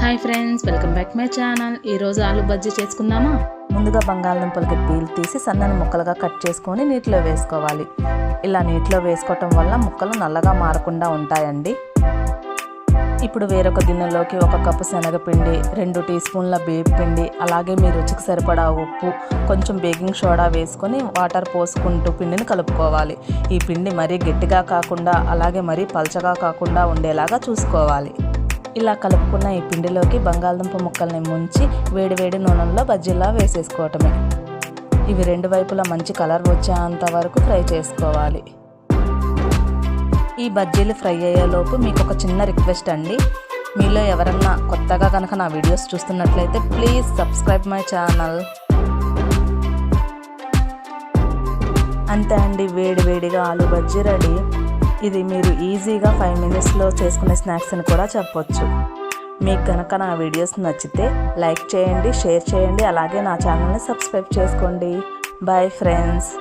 Hi friends, welcome back my channel. ఈరోజు ఆలు బజ్జీ చేసుకుందామా? ముందుగా బంగాళదుంపలకి పీల్ తీసి సన్నని ముక్కలుగా కట్ చేసుకొని నీటిలో వేసుకోవాలి. ఇలా నీటిలో వేసుకోవటం వల్ల ముక్కలు నల్లగా మారకుండా ఉంటాయండి. ఇప్పుడు వేరొక గిన్నెలోకి 1 కప్పు శనగపిండి, 2 టీ స్పూన్ల బియ్యం పిండి, అలాగే మీ రుచికి సరిపడా ఉప్పు, కొంచెం బేకింగ్ సోడా వేసుకొని వాటర్ పోసుకుంటూ పిండిని కలుపుకోవాలి. ఈ పిండి మరీ గట్టిగా కాకుండా అలాగే మరీ పలచగా కాకుండా ఉండేలాగా చూసుకోవాలి. ఇలా కలుపుకున్న ఈ పిండిలోకి బంగాళదుంప ముక్కల్ని ముంచి వేడివేడి నూనెలో బజ్జీలా వేసేసుకోవటమే. ఇవి 2 వైపులా మంచి కలర్ వచ్చేంత వరకు ఫ్రై చేసుకోవాలి. ఈ బజ్జీలు ఫ్రై అయ్యేలోపు మీకు ఒక చిన్న రిక్వెస్ట్ అండి. మీలో ఎవరన్నా కొత్తగా కనుక నా వీడియోస్ చూస్తున్నట్లయితే ప్లీజ్ సబ్స్క్రైబ్ మై ఛానల్. అంతే అండి, వేడివేడిగా ఆలు బజ్జీ రెడీ. ఇది మీరు ఈజీగా 5 మినిట్స్లో చేసుకునే స్నాక్స్ అని కూడా చెప్పొచ్చు. మీకు కనుక నా వీడియోస్ నచ్చితే లైక్ చేయండి, షేర్ చేయండి, అలాగే నా ఛానల్ని సబ్స్క్రైబ్ చేసుకోండి. Bye friends.